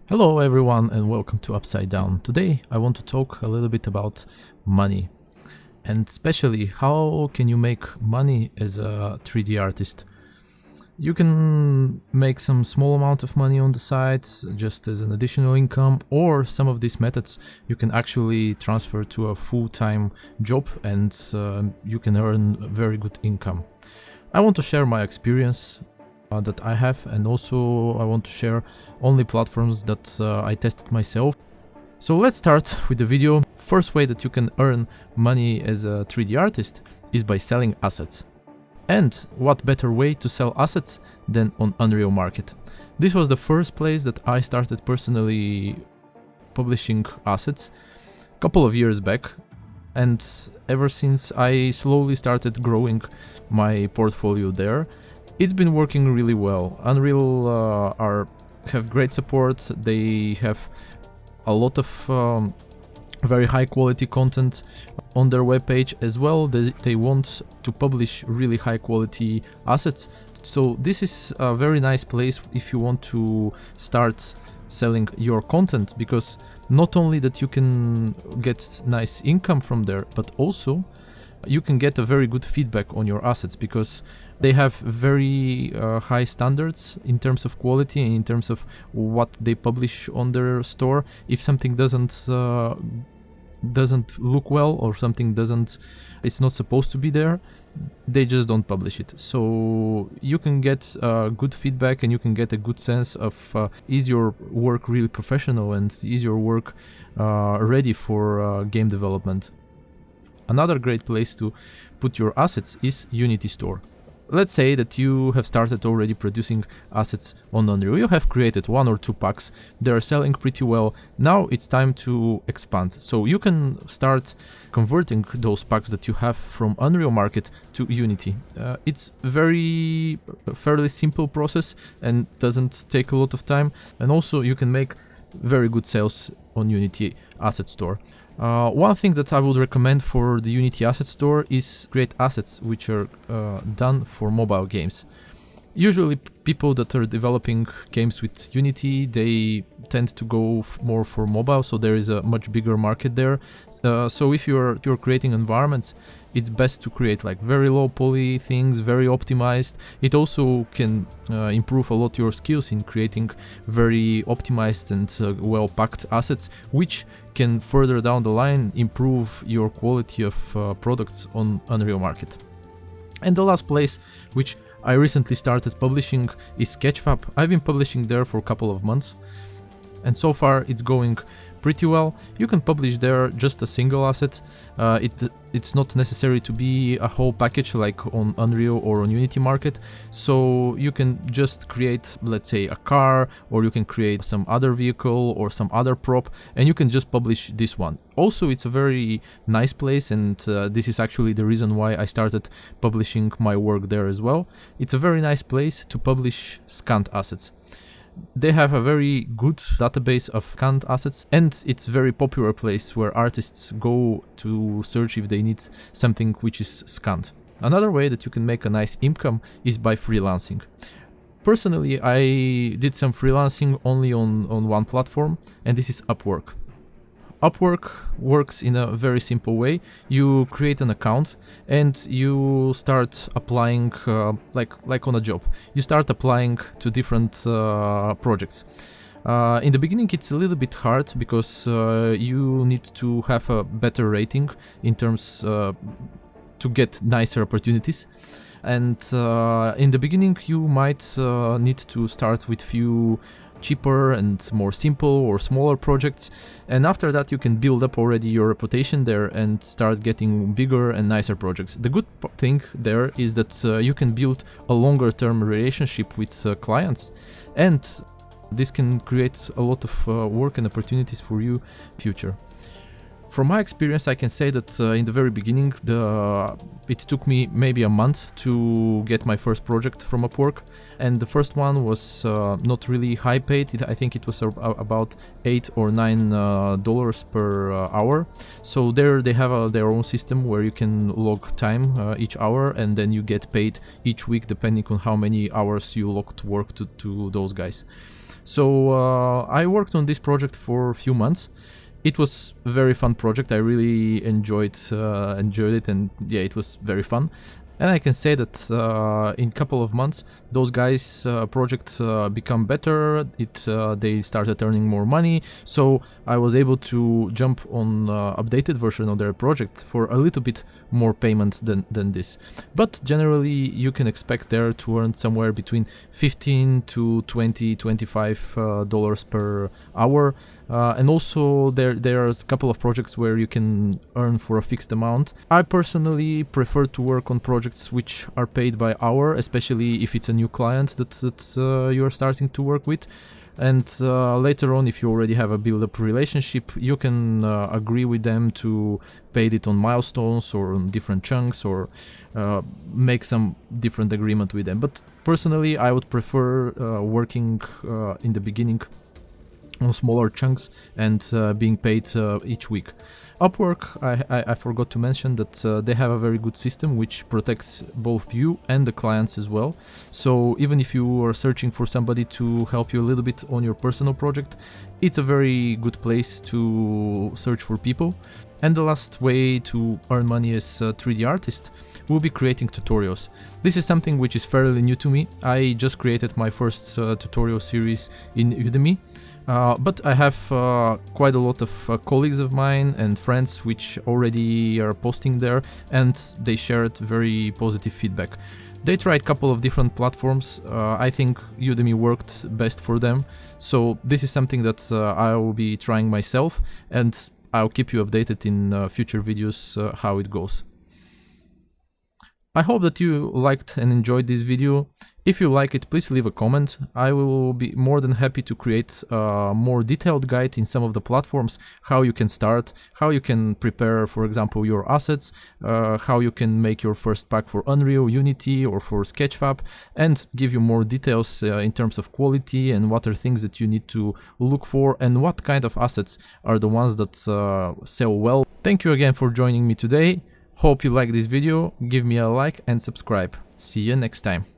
Hello everyone and welcome to Upside Down. Today I want to talk a little bit about money and especially how can you make money as a 3D artist. You can make some small amount of money on the side just as an additional income, or some of these methods you can actually transfer to a full-time job and you can earn very good income. I want to share my experience that I have, and also I want to share only platforms that I tested myself. So let's start with the video. First way that you can earn money as a 3D artist is by selling assets. And what better way to sell assets than on Unreal Market? This was the first place that I started personally publishing assets a couple of years back, and ever since I slowly started growing my portfolio there. It's been working really well. Unreal have great support. They have a lot of very high quality content on their webpage as well. They want to publish really high quality assets. So this is a very nice place if you want to start selling your content, because not only that you can get nice income from there, but also you can get a very good feedback on your assets, because they have very high standards in terms of quality and in terms of what they publish on their store. If something doesn't look well, or something it's not supposed to be there, they just don't publish it. So you can get good feedback and you can get a good sense of is your work really professional and is your work ready for game development. Another great place to put your assets is Unity Store. Let's say that you have started already producing assets on Unreal. You have created 1 or 2 packs. They are selling pretty well. Now it's time to expand. So you can start converting those packs that you have from Unreal Market to Unity. It's fairly simple process and doesn't take a lot of time. And also you can make very good sales on Unity Asset Store. One thing that I would recommend for the Unity Asset Store is create assets which are done for mobile games. Usually people that are developing games with Unity, they tend to go more for mobile, so there is a much bigger market there. So if you're creating environments, it's best to create like very low poly things, very optimized. It also can improve a lot your skills in creating very optimized and well-packed assets, which can further down the line improve your quality of products on Unreal Market. And the last place which I recently started publishing is Sketchfab. I've been publishing there for a couple of months, and so far it's going pretty well. You can publish there just a single asset. It's not necessary to be a whole package like on Unreal or on Unity Market. So you can just create, let's say, a car, or you can create some other vehicle or some other prop, and you can just publish this one. Also, it's a very nice place, and this is actually the reason why I started publishing my work there as well. It's a very nice place to publish scanned assets. They have a very good database of scanned assets, and it's a very popular place where artists go to search if they need something which is scanned. Another way that you can make a nice income is by freelancing. Personally, I did some freelancing only on one platform, and this is Upwork. Upwork works in a very simple way. You create an account and you start applying like on a job. You start applying to different projects. In the beginning it's a little bit hard because you need to have a better rating in terms to get nicer opportunities. And in the beginning you might need to start with few cheaper and more simple or smaller projects, and after that you can build up already your reputation there and start getting bigger and nicer projects. The good thing there is that you can build a longer term relationship with clients, and this can create a lot of work and opportunities for you future. From my experience, I can say that in the very beginning, it took me maybe a month to get my first project from Upwork, and the first one was not really high paid. I think it was about $8 or $9 per hour. So there they have their own system where you can log time each hour, and then you get paid each week depending on how many hours you logged work to those guys. So I worked on this project for a few months. It was a very fun project. I really enjoyed it, and yeah, it was very fun. And I can say that in a couple of months, those guys' project become better. They started earning more money, so I was able to jump on updated version of their project for a little bit more payment than this. But generally, you can expect there to earn somewhere between 15 to 20, $25 per hour. And also there's a couple of projects where you can earn for a fixed amount. I personally prefer to work on projects which are paid by hour, especially if it's a new client that you're starting to work with. And later on, if you already have a build-up relationship, you can agree with them to pay it on milestones or on different chunks, or make some different agreement with them. But personally, I would prefer working in the beginning on smaller chunks and being paid each week. Upwork, I forgot to mention that they have a very good system which protects both you and the clients as well. So even if you are searching for somebody to help you a little bit on your personal project, it's a very good place to search for people. And the last way to earn money as a 3D artist will be creating tutorials. This is something which is fairly new to me. I just created my first tutorial series in Udemy. But I have quite a lot of colleagues of mine and friends which already are posting there, and they shared very positive feedback. They tried a couple of different platforms. I think Udemy worked best for them. So this is something that I will be trying myself, and I'll keep you updated in future videos how it goes. I hope that you liked and enjoyed this video. If you like it, please leave a comment. I will be more than happy to create a more detailed guide in some of the platforms, how you can start, how you can prepare, for example, your assets, how you can make your first pack for Unreal, Unity, or for Sketchfab, and give you more details in terms of quality and what are things that you need to look for and what kind of assets are the ones that sell well. Thank you again for joining me today. Hope you like this video, give me a like and subscribe. See you next time.